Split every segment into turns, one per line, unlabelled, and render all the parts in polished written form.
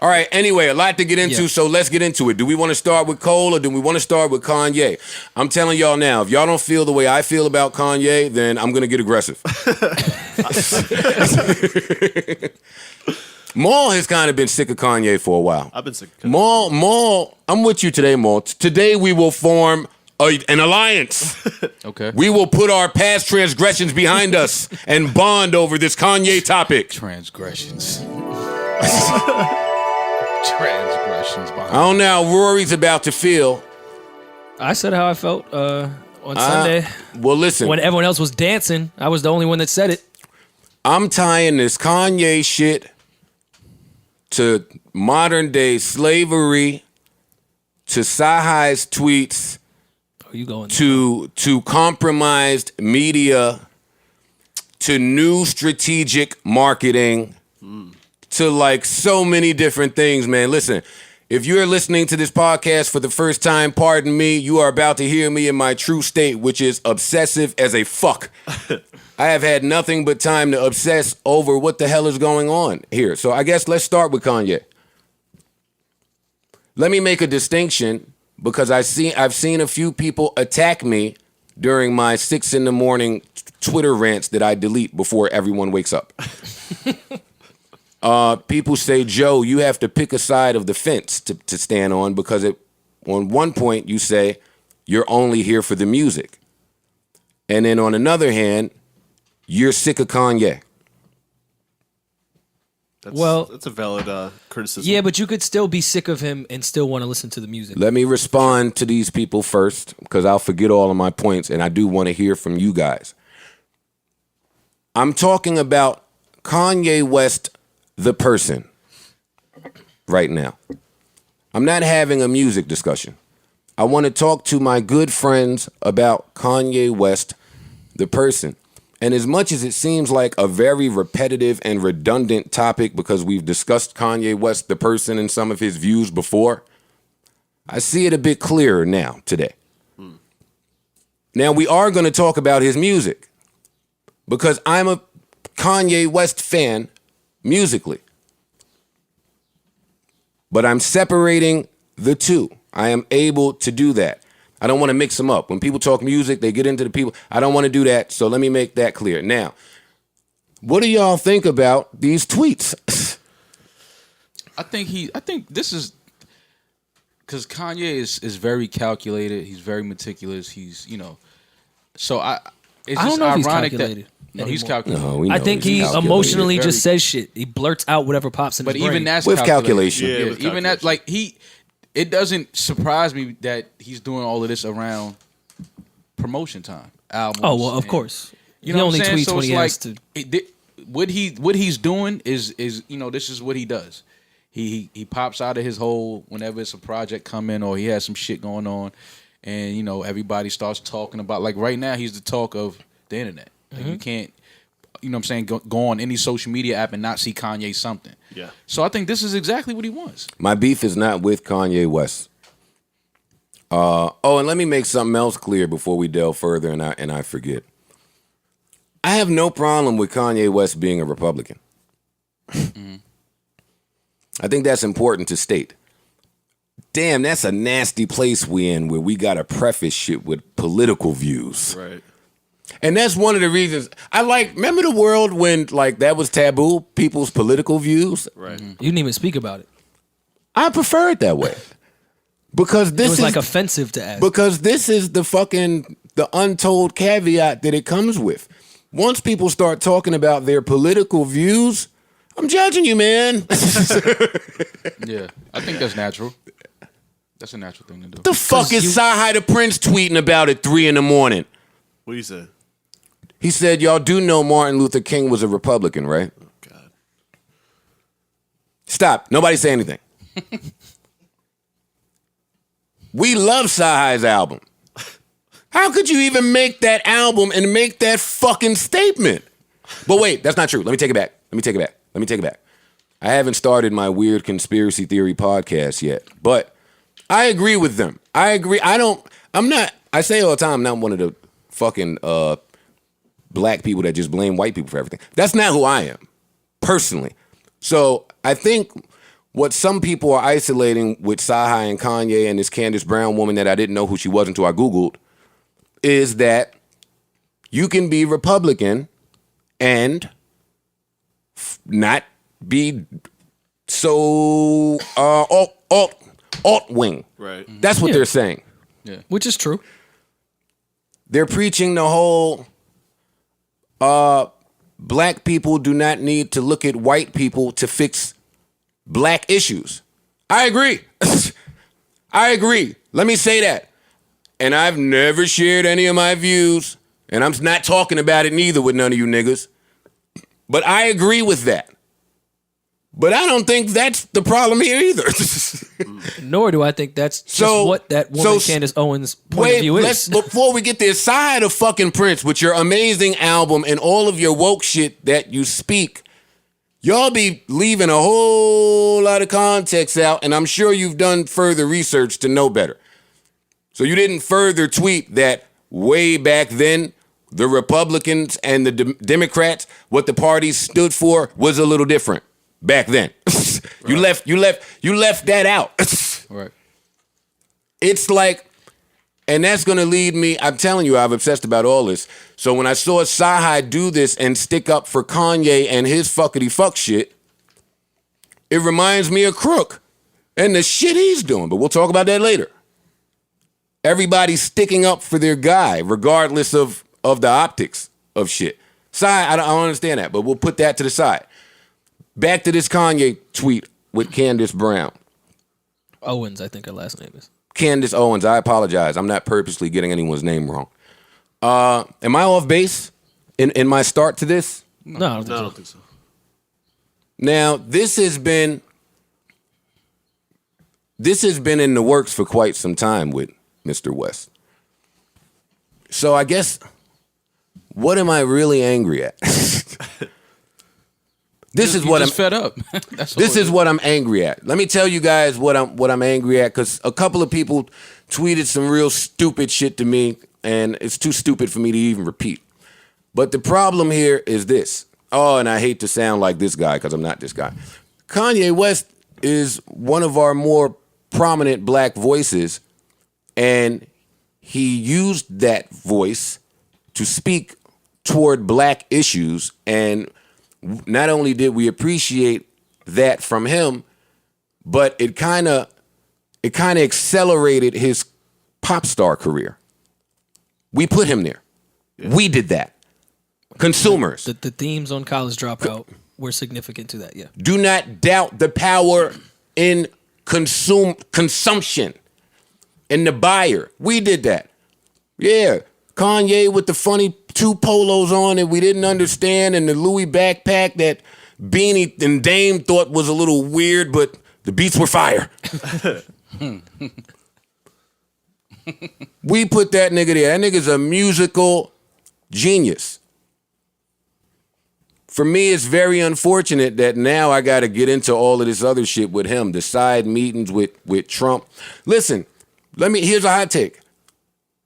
All right, anyway, a lot to get into, so let's get into it. Do we want to start with Cole or do we want to start with Kanye? I'm telling y'all now, if y'all don't feel the way I feel about Kanye, then I'm going to get aggressive. Maul has kind of been sick of Kanye for a while.
I've been sick of Kanye.
Maul, I'm with you today, Maul. Today we will form an alliance.
Okay.
We will put our past transgressions behind us and bond over this Kanye topic.
Transgressions. Transgressions.
I don't know how Rory's about to feel.
I said how I felt on Sunday.
Well, listen.
When everyone else was dancing, I was the only one that said it.
I'm tying this Kanye shit to modern day slavery, to Sahai's tweets,
you going
to compromised media, to new strategic marketing, to like so many different things, man. Listen, if you're listening to this podcast for the first time, pardon me, you are about to hear me in my true state, which is obsessive as a fuck. I have had nothing but time to obsess over what the hell is going on here. So I guess let's start with Kanye. Let me make a distinction because I've seen a few people attack me during my 6 a.m. Twitter rants that I delete before everyone wakes up. People say, Joe, you have to pick a side of the fence to stand on because on one point you say you're only here for the music. And then on another hand, you're sick of Kanye.
That's a valid criticism.
Yeah, but you could still be sick of him and still want to listen to the music.
Let me respond to these people first because I'll forget all of my points and I do want to hear from you guys. I'm talking about Kanye West, the person, right now. I'm not having a music discussion. I want to talk to my good friends about Kanye West, the person. And as much as it seems like a very repetitive and redundant topic because we've discussed Kanye West, the person, and some of his views before, I see it a bit clearer now, today. Now, we are going to talk about his music because I'm a Kanye West fan musically. But I'm separating the two. I am able to do that. I don't want to mix them up. When people talk music, they get into the people. I don't want to do that, so let me make that clear. Now, what do y'all think about these tweets?
I think this is because Kanye is very calculated. He's very meticulous. He's, so it's just
I don't know if he's
ironic
calculated.
that he's calculated.
No, we know
I think he
calculated.
emotionally just says shit. He blurts out whatever pops in his brain.
But even that's
with calculation.
Yeah,
with
even that, like it doesn't surprise me that he's doing all of this around promotion time. Albums.
Oh well, of course.
You know
he only
what I'm saying?
tweets
So
when he
it's
has to.
What he's doing is this is what he does. He pops out of his hole whenever it's a project coming or he has some shit going on, and everybody starts talking about, like, right now he's the talk of the internet. Like, you can't, what I'm saying, go on any social media app and not see Kanye something.
Yeah.
So I think this is exactly what he wants.
My beef is not with Kanye West. And let me make something else clear before we delve further and I forget. I have no problem with Kanye West being a Republican. I think that's important to state. Damn, that's a nasty place we in where we got to preface shit with political views.
Right.
And that's one of the reasons remember the world when that was taboo, people's political views?
Right.
You didn't even speak about it.
I prefer it that way. Because this
It was
is
like offensive to ask.
because this is the untold caveat that it comes with. Once people start talking about their political views, I'm judging you, man.
Yeah, I think that's natural. That's a natural thing to do.
The fuck is Sahai the Prince tweeting about at 3 a.m?
What do you say?
He said, y'all do know Martin Luther King was a Republican, right?
Oh, God.
Stop. Nobody say anything. We love Sahai's album. How could you even make that album and make that fucking statement? But wait, that's not true. Let me take it back. I haven't started my weird conspiracy theory podcast yet, but I agree with them. I agree. I say all the time, I'm not one of the fucking black people that just blame white people for everything. That's not who I am, personally. So I think what some people are isolating with Sahai and Kanye and this Candace Brown woman that I didn't know who she was until I Googled is that you can be Republican and not be so alt-wing.
Right.
That's what they're saying.
Yeah.
Which is true.
They're preaching the whole black people do not need to look at white people to fix black issues. I agree. I agree. Let me say that. And I've never shared any of my views, and I'm not talking about it neither with none of you niggas. But I agree with that. But I don't think that's the problem here either.
Nor do I think that's just what that woman, Candace Owens' point of view is.
Before we get there, side of fucking Prince with your amazing album and all of your woke shit that you speak, y'all be leaving a whole lot of context out, and I'm sure you've done further research to know better. So you didn't further tweet that way back then, the Republicans and the Democrats, what the parties stood for was a little different back then. You left that out.
Right.
It's like, and that's gonna lead me, I'm telling you, I've obsessed about all this. So when I saw Sahai do this and stick up for Kanye and his fuckity fuck shit, it reminds me of Crook and the shit he's doing, but we'll talk about that later. Everybody's sticking up for their guy, regardless of the optics of shit. Sahai, I don't understand that, but we'll put that to the side. Back to this Kanye tweet with Candace Brown.
Owens, I think her last name is.
Candace Owens, I apologize. I'm not purposely getting anyone's name wrong. Am I off base in my start to this?
No, I don't think so.
Now, this has been in the works for quite some time with Mr. West. So I guess, what am I really angry at? This is what I'm
fed up.
This is what I'm angry at. Let me tell you guys what I'm angry at, because a couple of people tweeted some real stupid shit to me, and it's too stupid for me to even repeat. But the problem here is this. Oh, and I hate to sound like this guy because I'm not this guy. Kanye West is one of our more prominent black voices, and he used that voice to speak toward black issues, and not only did we appreciate that from him, but it kind of accelerated his pop star career. We put him there. Yeah. We did that. Consumers.
The themes on College Dropout were significant to that, yeah.
Do not doubt the power in consumption and the buyer. We did that. Yeah. Kanye with the funny 2 polos on that we didn't understand, and the Louis backpack that Beanie and Dame thought was a little weird, but the beats were fire. We put that nigga there. That nigga's a musical genius. For me, it's very unfortunate that now I got to get into all of this other shit with him, the side meetings with Trump. Listen, here's a hot take.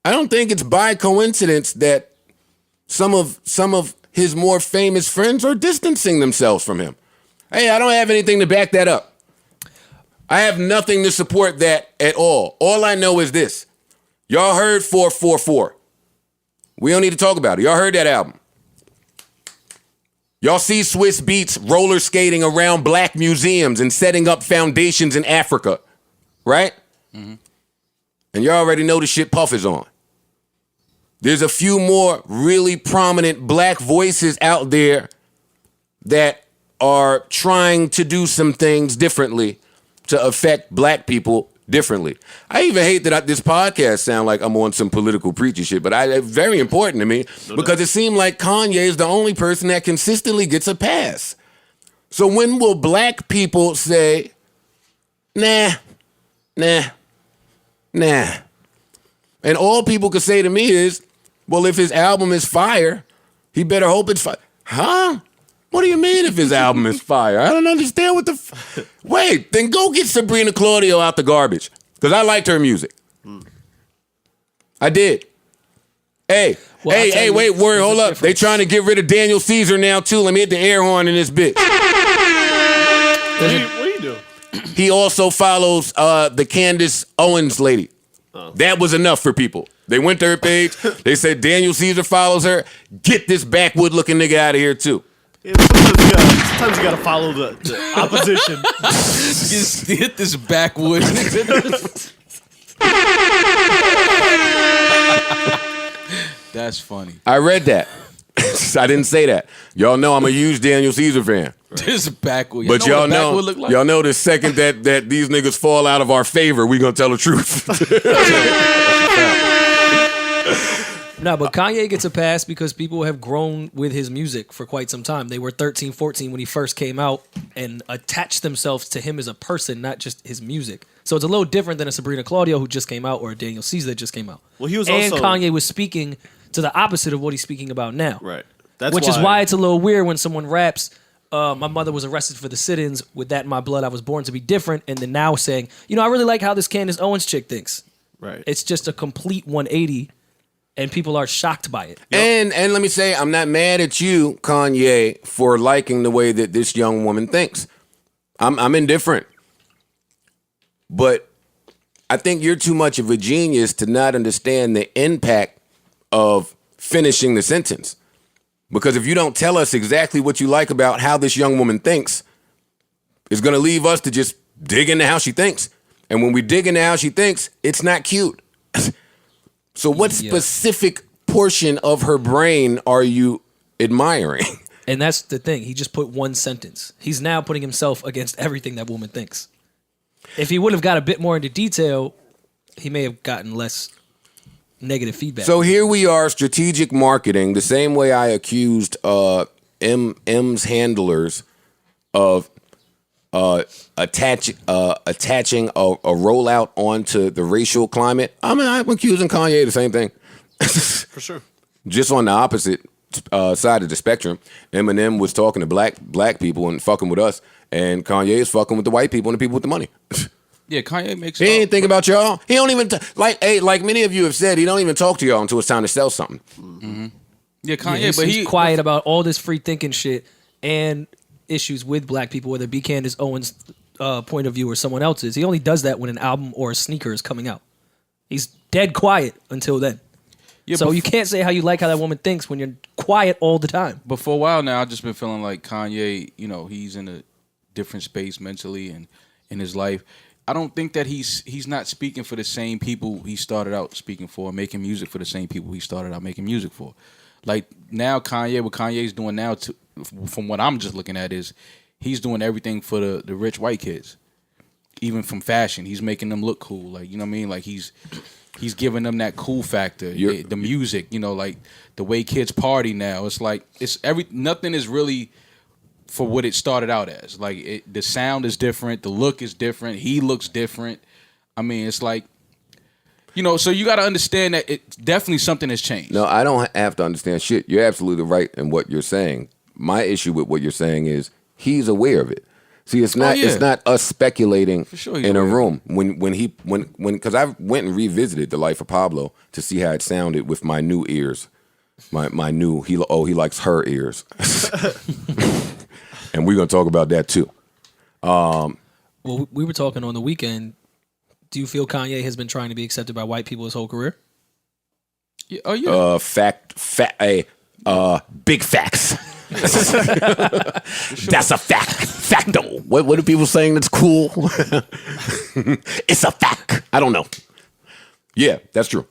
I don't think it's by coincidence that some of his more famous friends are distancing themselves from him. Hey, I don't have anything to back that up. I have nothing to support that at all. All I know is this. Y'all heard 444. We don't need to talk about it. Y'all heard that album. Y'all see Swiss Beats roller skating around black museums and setting up foundations in Africa, right? Mm-hmm. And y'all already know the shit Puff is on. There's a few more really prominent black voices out there that are trying to do some things differently to affect black people differently. I even hate that this podcast sound like I'm on some political preachy shit, but it's very important to me because it seemed like Kanye is the only person that consistently gets a pass. So when will black people say, nah? And all people could say to me is, well, if his album is fire, he better hope it's fire. Huh? What do you mean if his album is fire? I don't understand what the... Wait, then go get Sabrina Claudio out the garbage. Because I liked her music. I did. Hey, wait, worry, hold up. They trying to get rid of Daniel Caesar now, too. Let me hit the air horn in this bitch.
What are you doing?
he also follows the Candace Owens lady. That was enough for people. They went to her page. They said Daniel Caesar follows her. Get this backwood looking nigga out of here too.
Yeah, sometimes you gotta follow the opposition.
Just hit this backwood. That's funny.
I read that. I didn't say that. Y'all know I'm a huge Daniel Caesar fan.
This backwood.
But y'all know the second that these niggas fall out of our favor, we gonna tell the truth.
No, but Kanye gets a pass because people have grown with his music for quite some time. They were 13, 14 when he first came out and attached themselves to him as a person, not just his music. So it's a little different than a Sabrina Claudio who just came out or a Daniel Caesar that just came out.
Well, he was
and
also...
Kanye was speaking to the opposite of what he's speaking about now.
Right.
Which is why it's a little weird when someone raps, my mother was arrested for the sit-ins. With that in my blood, I was born to be different. And then now saying, I really like how this Candace Owens chick thinks.
Right.
It's just a complete 180. And people are shocked by it.
And let me say, I'm not mad at you, Kanye, for liking the way that this young woman thinks. I'm indifferent. But I think you're too much of a genius to not understand the impact of finishing the sentence. Because if you don't tell us exactly what you like about how this young woman thinks, it's going to leave us to just dig into how she thinks. And when we dig into how she thinks, it's not cute. So what specific portion of her brain are you admiring?
And that's the thing. He just put one sentence. He's now putting himself against everything that woman thinks. If he would have got a bit more into detail, he may have gotten less negative feedback.
So here we are, strategic marketing, the same way I accused M's handlers of attaching a rollout onto the racial climate. I'm accusing Kanye the same thing.
For sure.
Just on the opposite side of the spectrum. Eminem was talking to black people and fucking with us, and Kanye is fucking with the white people and the people with the money.
Yeah, Kanye makes.
He ain't think about y'all. He don't even like many of you have said. He don't even talk to y'all until it's time to sell something.
Mm-hmm. Yeah, Kanye,
he's quiet about all this free thinking shit and issues with black people, whether it be Candace Owens' point of view or someone else's. He only does that when an album or a sneaker is coming out. He's dead quiet until then. Yeah, so you can't say how you like how that woman thinks when you're quiet all the time.
But for a while now, I've just been feeling like Kanye, he's in a different space mentally and in his life. I don't think that he's not speaking for the same people he started out speaking for, making music for the same people he started out making music for. Like now, what Kanye's doing now, from what I'm just looking at, is he's doing everything for the rich white kids. Even from fashion, he's making them look cool. Like, you know what I mean? Like he's giving them that cool factor. The music, like the way kids party now. It's like nothing is really for what it started out as. Like the sound is different, the look is different, he looks different. I mean, it's like, so you got to understand that it definitely something has changed.
No, I don't have to understand shit. You're absolutely right in what you're saying. My issue with what you're saying is he's aware of it. See, it's not it's not us speculating in a room because I went and revisited The Life of Pablo to see how it sounded with my new ears. My new he likes her ears. And we're going to talk about that too.
Well, we were talking on the weekend. Do you feel Kanye has been trying to be accepted by white people his whole career?
Yeah. Oh yeah.
Big facts. That's a fact. Facto. What are people saying that's cool? It's a fact. I don't know. Yeah, that's true.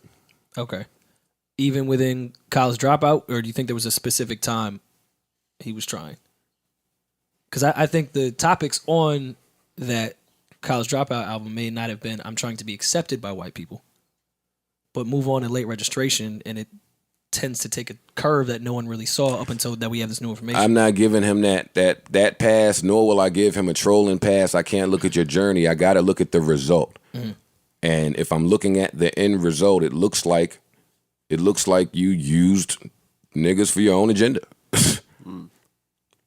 Okay. Even within College Dropout, or do you think there was a specific time he was trying? Because I think the topics on that College Dropout album may not have been I'm trying to be accepted by white people, but Move On and Late Registration, and it tends to take a curve that no one really saw up until that we have this new information.
I'm not giving him that pass, nor will I give him a trolling pass. I can't look at your journey. I got to look at the result. Mm-hmm. And if I'm looking at the end result, it looks like you used niggas for your own agenda.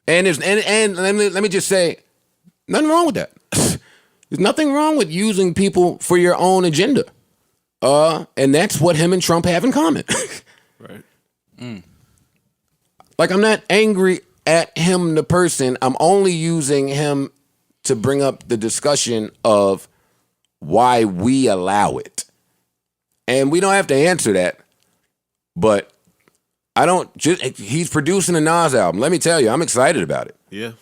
And let me just say, nothing wrong with that. There's nothing wrong with using people for your own agenda. And that's what him and Trump have in common.
Right.
Like, I'm not angry at him, the person. I'm only using him to bring up the discussion of why we allow it. And we don't have to answer that, but he's producing a Nas album. Let me tell you, I'm excited about it.
Yeah.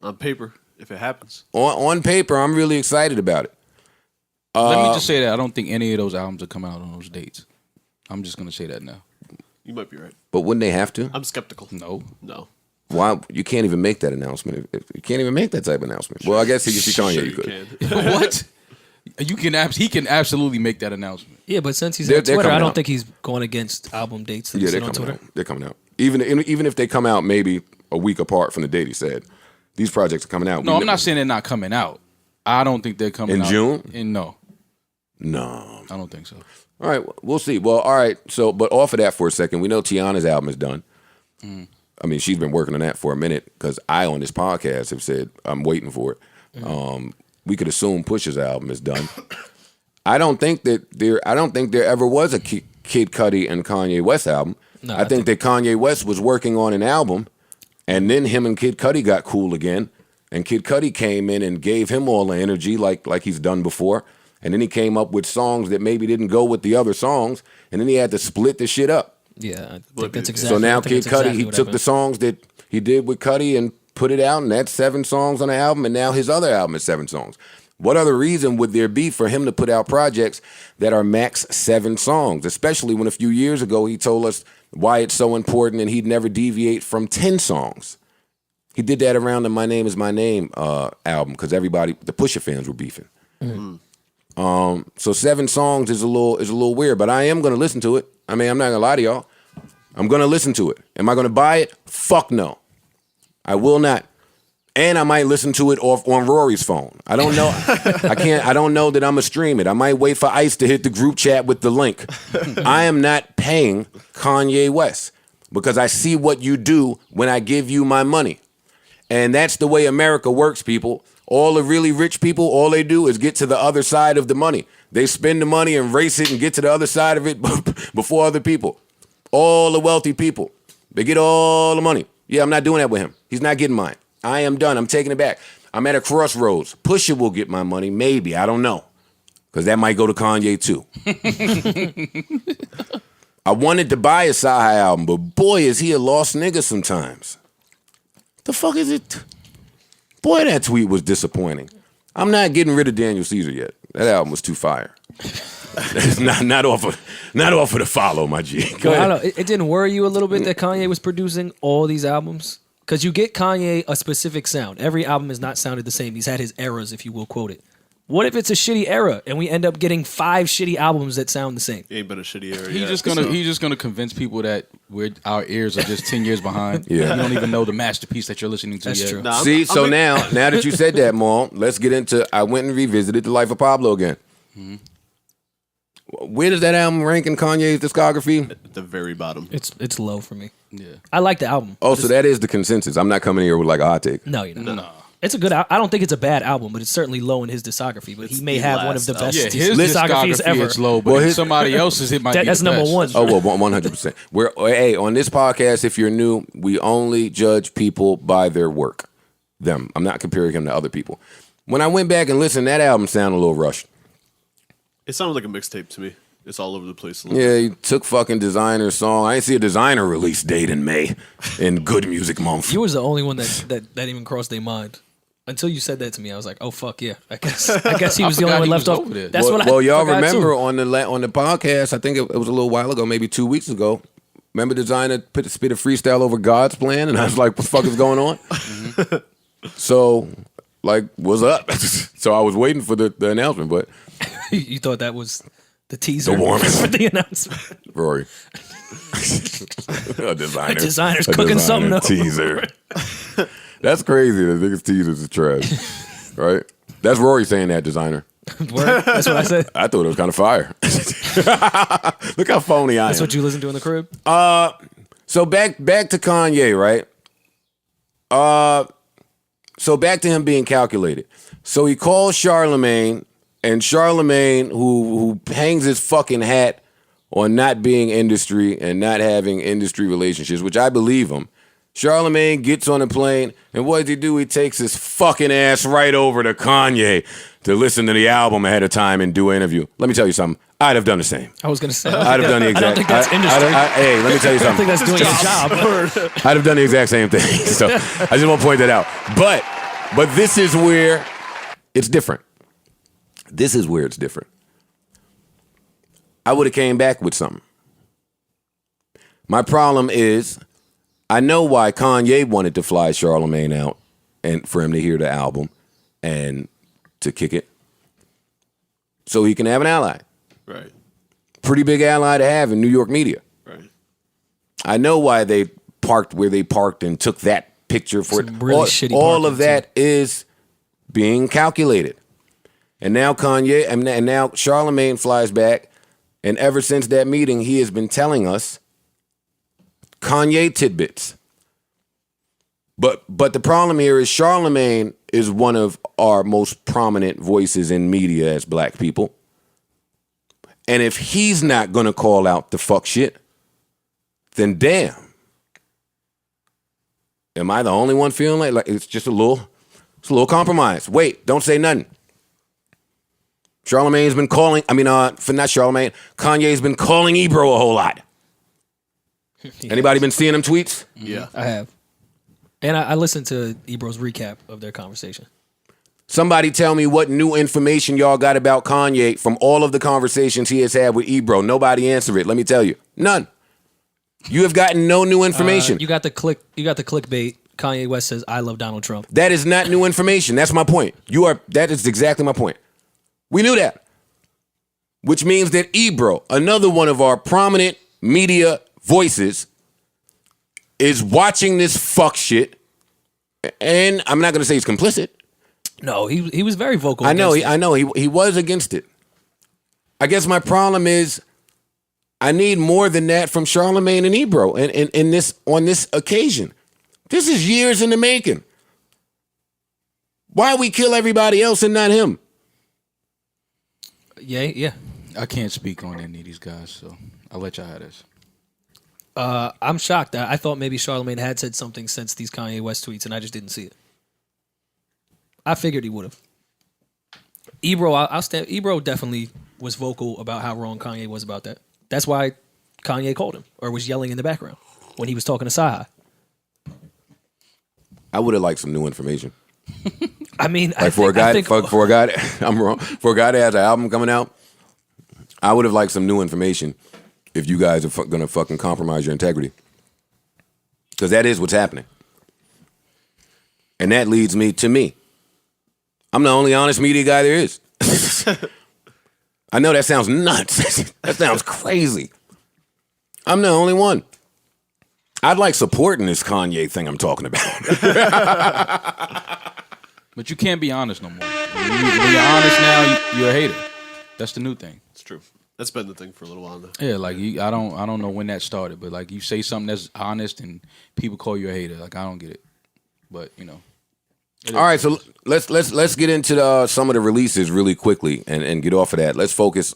On paper, if it happens.
On paper, I'm really excited about it.
Let me just say that I don't think any of those albums will come out on those dates. I'm just gonna say that now.
You might be right.
But wouldn't they have to?
I'm skeptical.
No.
Why? You can't even make that announcement. You can't even make that type of announcement. Well, I guess if you see Kanye, you could.
What? He can absolutely make that announcement.
Yeah, but since he's
They're
on Twitter, I don't
out.
think he's going against album dates.
Yeah, they're
on
coming
Twitter.
out. They're coming out. Even if they come out maybe a week apart from the date he said, these projects are coming out.
No, I'm not saying they're not coming out. I don't think they're coming
in
out
June.
No,
I
don't think so.
All right, we'll see. Well, all right. So, but off of that for a second, we know Tiana's album is done. I mean, she's been working on that for a minute because I, on this podcast, have said I'm waiting for it. We could assume Pusha's album is done. I don't think there ever was a Kid Cudi and Kanye West album.
No,
I think that Kanye West was working on an album, and then him and Kid Cudi got cool again, and Kid Cudi came in and gave him all the energy like he's done before. And then he came up with songs that maybe didn't go with the other songs, and then he had to split the shit up.
Yeah, I think that's exactly.
So now
I think
Kid
that's
Cudi,
exactly
he
what
took
happened.
the songs that he did with Cudi and put it out, and that's 7 songs on the album, and now his other album is 7 songs. What other reason would there be for him to put out projects that are max 7 songs, especially when a few years ago he told us why it's so important and he'd never deviate from 10 songs. He did that around the My Name Is My Name album because the Pusha fans were beefing. So 7 songs is a little weird, but I am gonna listen to it. I mean, I'm not gonna lie to y'all. I'm gonna listen to it. Am I gonna buy it? Fuck no. I will not. And I might listen to it on Rory's phone. I don't know. I don't know that I'm gonna stream it. I might wait for Ice to hit the group chat with the link. I am not paying Kanye West because I see what you do when I give you my money. And that's the way America works, people. All the really rich people, all they do is get to the other side of the money. They spend the money and race it and get to the other side of it before other people. All the wealthy people, they get all the money. Yeah, I'm not doing that with him. He's not getting mine. I am done. I'm taking it back. I'm at a crossroads. Pusha will get my money, maybe. I don't know. Because that might go to Kanye too. I wanted to buy a Saha album, but boy, is he a lost nigga sometimes. The fuck is it? Boy, that tweet was disappointing. I'm not getting rid of Daniel Caesar yet. That album was too fire. It's not off of the follow, my G. Go
I
ahead.
don't know. It didn't worry you a little bit that Kanye was producing all these albums? Because you get Kanye a specific sound. Every album has not sounded the same. He's had his eras, if you will quote it. What if it's a shitty era and we end up getting 5 shitty albums that sound the same?
Ain't been a shitty era.
He's just gonna convince people that our ears are just 10 years behind.
Yeah.
You don't even know the masterpiece that you're listening to
That's
yet.
true.
Nah,
See, so now that you said that, Maul, let's get into. I went and revisited The Life of Pablo again.
Mm-hmm.
Where does that album rank in Kanye's discography?
At the very bottom.
It's low for me.
Yeah.
I like the album.
Oh, so that is the consensus. I'm not coming here with like a hot take.
No, you're not.
No.
It's a good. I don't think it's a bad album, but it's certainly low in his discography. But he may
the
have one of the
last
best
Yeah, his
discographies
discography
ever.
is low, but
Well, his-
somebody else's it might be
That's
the
number
best.
one.
Oh well, 100%. Hey, on this podcast, if you're new, we only judge people by their work. Them. I'm not comparing him to other people. When I went back and listened, that album sounded a little rushed.
It sounded like a mixtape to me. It's all over the place. A little
Yeah, he took fucking Designer's song. I didn't see a Designer release date in May in Good Music Month.
You was the only one that even crossed their mind. Until you said that to me, I was like, "Oh fuck yeah!" I guess he was the only
forgot
one
he
left
was
off.
over there.
That's
well,
what I
well, y'all
forgot,
remember
too.
on the podcast, I think it was a little while ago, maybe 2 weeks ago. Remember Designer spit a freestyle over God's plan, and I was like, "What the fuck is going on?" So, like, what's up? So I was waiting for the announcement, but
You thought that was the teaser
The warmest.
for the announcement.
Rory, a designer,
Designer's
a
cooking
designer
something up.
teaser. That's crazy. The niggas teasers is trash, right? That's Rory saying that, Designer.
Word. That's what I said.
I thought it was kind of fire. Look how phony I am.
That's what you listen to in the crib.
So back to Kanye, right? So back to him being calculated. So he calls Charlemagne, and Charlemagne, who hangs his fucking hat on not being industry and not having industry relationships, which I believe him. Charlemagne gets on a plane, and what does he do? He takes his fucking ass right over to Kanye to listen to the album ahead of time and do an interview. Let me tell you something. I'd have done the same.
I was going to say.
I'd have done the exact.
I don't think that's industry.
Hey, let me tell you
I don't
something.
think that's doing your job.
I'd have done the exact same thing. So I just want to point that out. But this is where it's different. This is where it's different. I would have came back with something. My problem is, I know why Kanye wanted to fly Charlemagne out and for him to hear the album and to kick it, so he can have an ally.
Right.
Pretty big ally to have in New York media.
Right.
I know why they parked where they parked and took that picture for
Some
it.
really shitty
all of
parking,
that is being calculated. And now Kanye, and now Charlemagne flies back, and ever since that meeting, he has been telling us Kanye tidbits. But the problem here is Charlemagne is one of our most prominent voices in media as black people. And if he's not going to call out the fuck shit, then damn. Am I the only one feeling like it's just a little compromise? Wait, don't say nothing. Charlemagne's been calling, not Charlemagne, Kanye's been calling Ebro a whole lot. Anybody been seeing them tweets?
Yeah.
I have. And I listened to Ebro's recap of their conversation.
Somebody tell me what new information y'all got about Kanye from all of the conversations he has had with Ebro. Nobody answer it. Let me tell you. None. You have gotten no new information.
You got the clickbait. Kanye West says, "I love Donald Trump."
That is not new information. That's my point. That is exactly my point. We knew that. Which means that Ebro, another one of our prominent media voices, is watching this fuck shit. And I'm not going to say he's complicit.
No, he was very vocal.
I know
against it.
he was against it. I guess my problem is I need more than that from Charlemagne and Ebro on this occasion. This is years in the making. Why we kill everybody else and not him?
Yeah.
I can't speak on any of these guys, so I'll let y'all have this.
I'm shocked. I thought maybe Charlemagne had said something since these Kanye West tweets, and I just didn't see it. I figured he would have. Ebro, I'll stand. Ebro definitely was vocal about how wrong Kanye was about that. That's why Kanye called him or was yelling in the background when he was talking to Sci-Hi.
I would have liked some new information.
I mean,
For a guy I'm wrong. For a guy that has an album coming out, I would have liked some new information if you guys are going to fucking compromise your integrity. Because that is what's happening. And that leads me to me. I'm the only honest media guy there is. I know that sounds nuts. That sounds crazy. I'm the only one. I'd like support in this Kanye thing I'm talking about.
But you can't be honest no more. When you're honest now, you're a hater. That's the new thing.
It's true. That's been the thing for a little while now.
Yeah, like I don't know when that started, but like you say something that's honest and people call you a hater. Like I don't get it. But you know.
All right, so let's get into some of the releases really quickly and get off of that. Let's focus.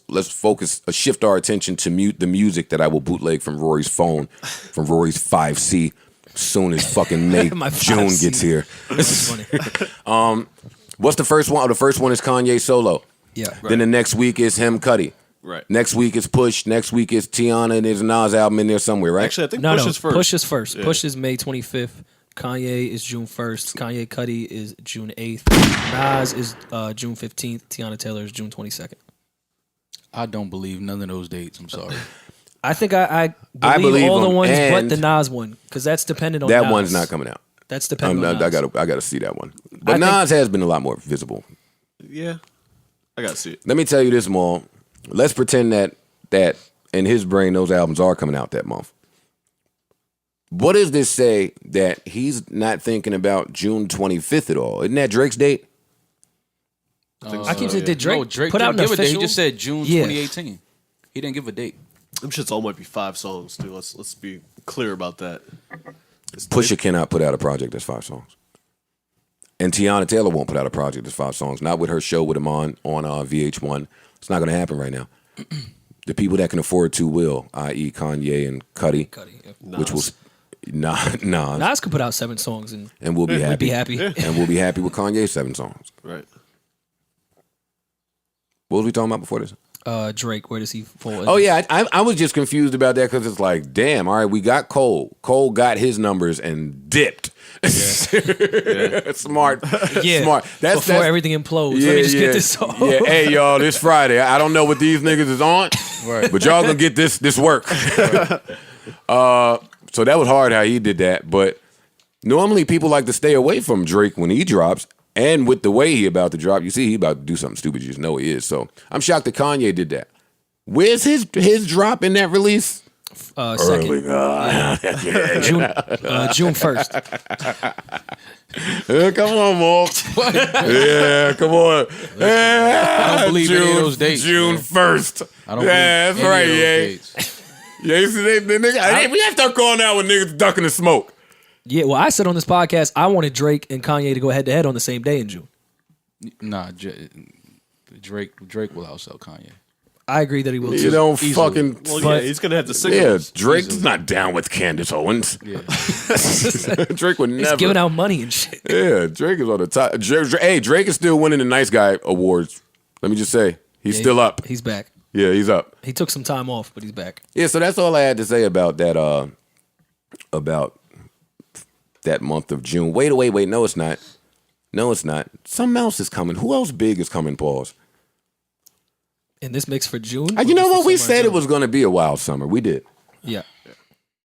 Shift our attention to the music that I will bootleg from Rory's phone, from Rory's 5C, as soon as fucking June
5C.
gets here.
That's funny.
What's the first one? Oh, the first one is Kanye solo.
Yeah.
Then the next week is him, Cudi.
Right.
Next week is Push. Next week is Tiana, and there's a Nas album in there somewhere, right?
Actually, I think
No,
Push is first.
Push is first.
Yeah.
Push is May 25th. Kanye is June 1st. Kanye Cudi is June 8th. Nas is June 15th. Tiana Taylor is June 22nd.
I don't believe none of those dates. I'm sorry.
I think I believe all the
them,
ones but
and
the Nas one because that's dependent on
that
Nas.
one's not coming out.
That's dependent on Nas.
I gotta see that one. But
I think-
Nas has been a lot more visible.
Yeah. I gotta see it.
Let me tell you this, Maul. Let's pretend that in his brain those albums are coming out that month. What does this say that he's not thinking about June 25th at all? Isn't that Drake's date?
I keep saying, did Drake,
No, Drake
put out
didn't
an
give a date.
official?
He just said June
Yeah.
2018. He didn't give a date.
Them shits all might be 5 songs, too. Let's be clear about that.
Pusha cannot put out a project that's 5 songs. And Tiana Taylor won't put out a project that's 5 songs. Not with her show with him on VH1. It's not going to happen right now. The people that can afford to will, i.e. Kanye and Cudi.
Cudi, yeah.
Which will, Nah.
Nas could put out 7 songs and
And we'll be
we'd
happy.
be happy.
And we'll be happy with Kanye's 7 songs.
Right.
What was we talking about before this?
Drake, where does he fall?
Oh, yeah. I was just confused about that because it's like, damn, all right, we got Cole. Cole got his numbers and dipped. Smart.
Yeah.
Smart.
Before everything implodes. Let me just get this off.
Yeah. Hey, y'all, this Friday. I don't know what these niggas is on, but y'all gonna get this work. So that was hard how he did that. But normally people like to stay away from Drake when he drops. And with the way he about to drop, you see he about to do something stupid. You just know he is. So I'm shocked that Kanye did that. Where's his drop in that release?
Second. June 1st.
Come on, Mo. Yeah, come on.
I don't believe any of those dates.
June 1st.
I don't
that's
believe
right,
any of
yeah.
those dates.
Yeah, you see, we gotta start calling out when niggas ducking the smoke.
Yeah, well, I said on this podcast I wanted Drake and Kanye to go head to head on the same day in June.
Nah, Drake will outsell Kanye.
I agree that he will.
You
too.
don't
Easily.
fucking.
Well,
But-
yeah, he's gonna have to sing.
Yeah,
those.
Drake's not down with Candace Owens.
Yeah.
Drake would
He's
never.
giving out money and shit.
Yeah, Drake is on the top. Drake is still winning the Nice Guy Awards. Let me just say, he's still up.
He's back.
Yeah, he's up.
He took some time off, but he's back.
Yeah, so that's all I had to say about that. About that month of June. Wait. No, it's not. No, it's not. Something else is coming. Who else big is coming? Pause.
In this mix for June.
You know what? We said it was going to be a wild summer. We did.
Yeah.